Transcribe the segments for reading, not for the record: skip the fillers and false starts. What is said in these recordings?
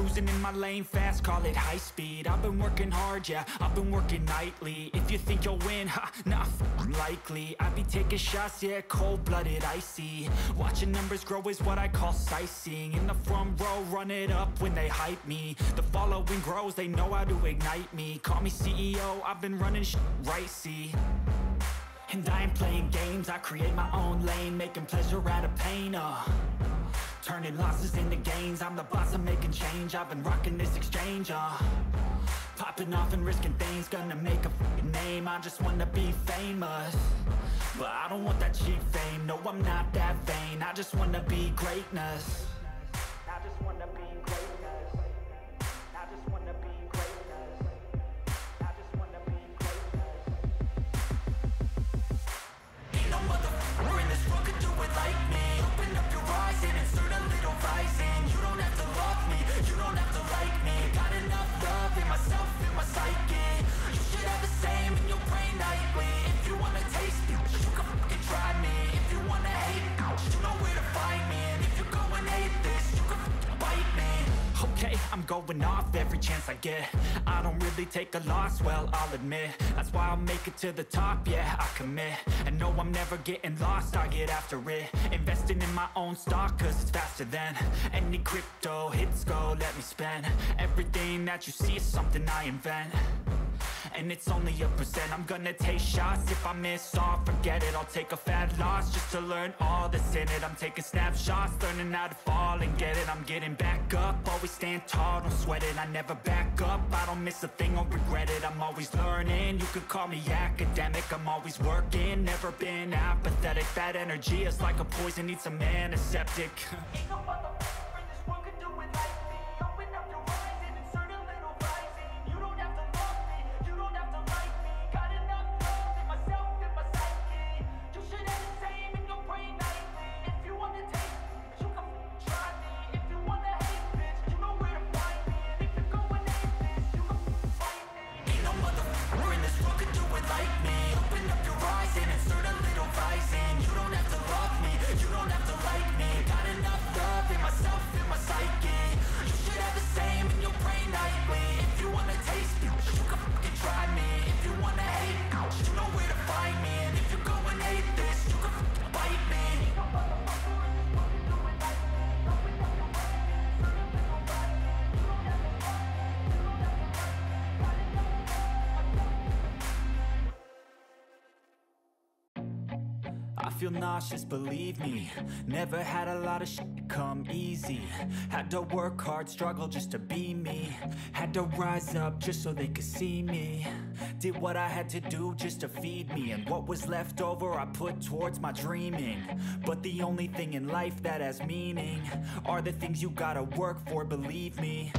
Cruising in my lane fast, call it high speed. I've been working hard, yeah, I've been working nightly. If you think you'll win, ha, nah, likely. I be taking shots, yeah, cold-blooded, icy. Watching numbers grow is what I call sightseeing. In the front row, run it up when they hype me. The following grows, they know how to ignite me. Call me CEO, I've been running shit right, see. And I ain't playing games, I create my own lane, making pleasure out of pain, turning losses into gains. I'm the boss, I'm making change. I've been rocking this exchange, popping off and risking things. Gonna make a f***ing name. I just wanna be famous, but I don't want that cheap fame. No, I'm not that vain. I just wanna be greatness. I just wanna be greatness. I just wanna be greatness. I just wanna be greatness. Ain't no motherfucker in this world could do it like me. Open up your eyes and insert a little rising. You don't have to love me, you don't have to like me. Got enough love in myself, in my psyche. You should have the same in your brain nightly. If you wanna taste it, you can fucking try me. If you wanna hate it, you know where to find me. And if you go and hate this, you can fucking bite me. Okay, I'm going off every chance I get. I don't really take a loss, well, I'll admit. That's why I'll make it to the top, yeah, I commit. And no, I'm never getting lost, I get after it. Investing in my own stock, cause it's faster than any crypto hits go, let me spend. Everything that you see is something I invent, and it's only a percent. I'm gonna take shots, if I miss all, forget it. I'll take a fat loss just to learn all that's in it. I'm taking snapshots, learning how to fall and get it. I'm getting back up, always stand tall, don't sweat it. I never back up, I don't miss a thing or regret it. I'm always learning, you could call me academic. I'm always working, never been apathetic. That energy is like a poison, needs some antiseptic. Ain't no motherfucker in this world could do it like me. Open up your eyes and insert a little rising. You don't have to love me, you don't have to like me. Got enough love in myself, in my psyche. You should have the same in your brain nightly. If you wanna taste it, you can try me. If you wanna hate this, you know where to find me. And if you go and hate this, you can fight me. Ain't no motherfucker in this world could do it like me. Open up your eyes and insert a little rising. You don't have to love me, you don't have to like me. Got enough love in myself, in my psyche. You should have the same in your brain nightly. If you wanna taste it, you can fucking try me. If you wanna hate it, you know where to find me. And if you go and hate this, you can fucking bite me. I feel nauseous, believe me. Never had a lot of shit come easy. Had to work hard, struggle just to be me. Had to rise up just so they could see me. Did what I had to do just to feed me. And what was left over I put towards my dreaming. But the only thing in life that has meaning are the things you gotta work for, believe me.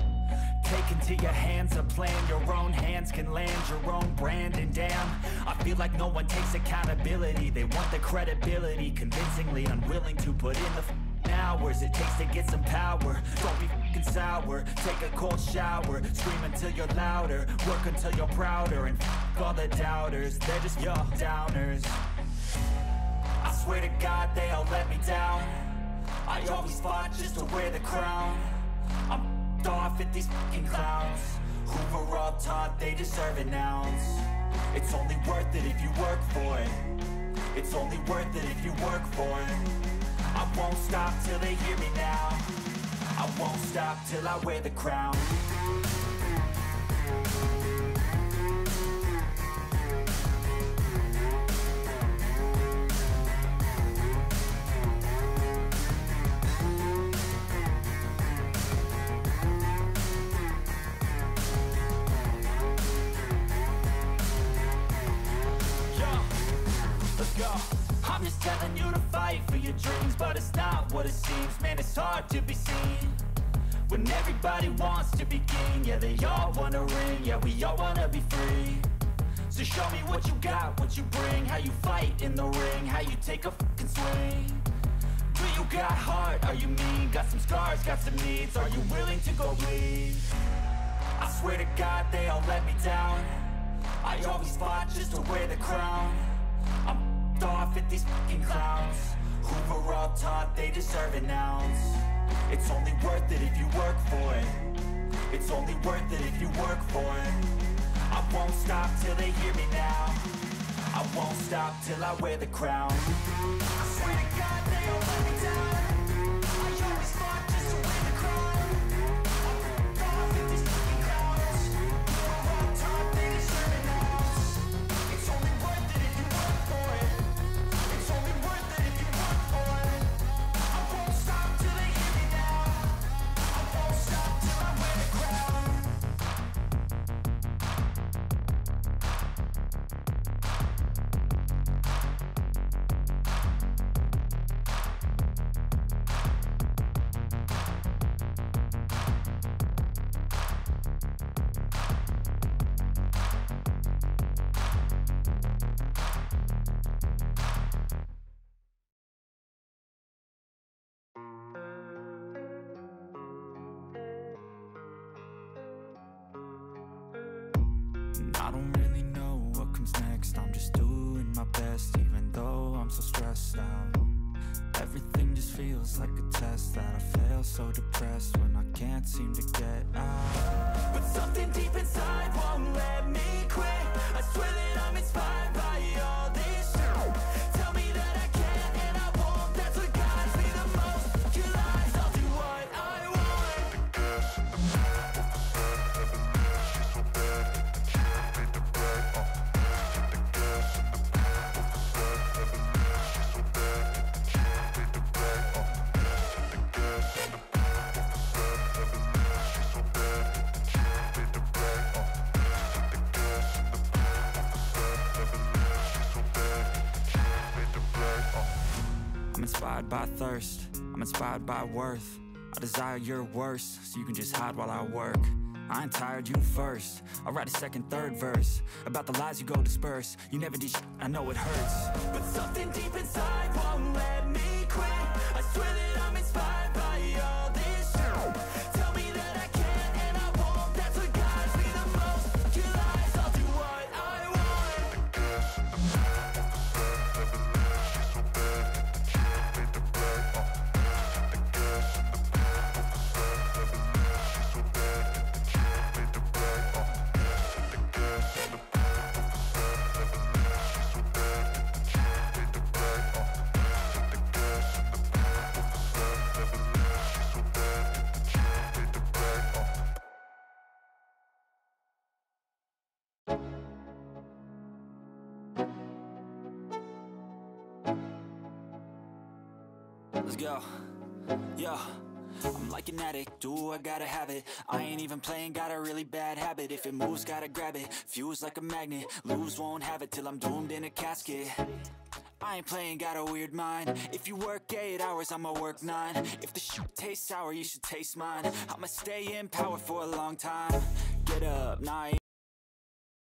Take into your hands a plan, your own hands can land your own brand. And damn, I feel like no one takes accountability. They want the credibility, convincingly unwilling to put in the hours it takes to get some power. Don't be f***ing sour, take a cold shower. Scream until you're louder, work until you're prouder. And f*** all the doubters, they're just your downers. I swear to God they all let me down. I always fought just to wear the crown. I'm off at these fucking clowns who were all taught they deserve an ounce. It's only worth it if you work for it. It's only worth it if you work for it. I won't stop till they hear me now. I won't stop till I wear the crown. I'm just telling you to fight for your dreams, but it's not what it seems. Man, it's hard to be seen when everybody wants to be king. Yeah, they all wanna ring, yeah, we all wanna be free. So show me what you got, what you bring. How you fight in the ring, how you take a fucking swing. Do you got heart, are you mean? Got some scars, got some needs, are you willing to go bleed? I swear to God they all let me down. I always fought just to wear the crown. I'm off at these fucking clowns who were all taught they deserve an ounce. It's only worth it if you work for it. It's only worth it if you work for it. I won't stop till they hear me now. I won't stop till I wear the crown. I swear to God they don't let me down. I always fought just to win the crown. I'm off with these fucking crowds. You're on top, they deserve it now. It's only worth it if you work for it. It's only worth it if you work for it. I won't stop till they hear me now. I won't stop till I wear the crown. I don't really know what comes next. I'm just doing my best, even though I'm so stressed out. Everything just feels like a test that I fail, so depressed when I can't seem to get out. But something deep inside won't let me quit. I swear that I'm inspired by all this shit. Tell me that I can and I won't. That's what guides me the most. Your lies, I'll do what I want. I'm inspired by thirst, I'm inspired by worth. I desire your worst, so you can just hide while I work. I ain't tired, you first. I'll write a second, third verse about the lies you go disperse. You never did shit, I know it hurts. But something deep inside won't let me quit. I swear that I'm inspired by all this shit. Tell me that I can and I won't. That's what guides me the most. Your lies, I'll do what I want. Let's go. Yo, I'm like an addict, do I gotta have it. I ain't even playing, got a really bad habit. If it moves, gotta grab it, fuse like a magnet. Lose, won't have it till I'm doomed in a casket. I ain't playing, got a weird mind. If you work 8 hours, I'ma work 9. If the shit tastes sour, you should taste mine. I'ma stay in power for a long time. Get up, nah, I ain't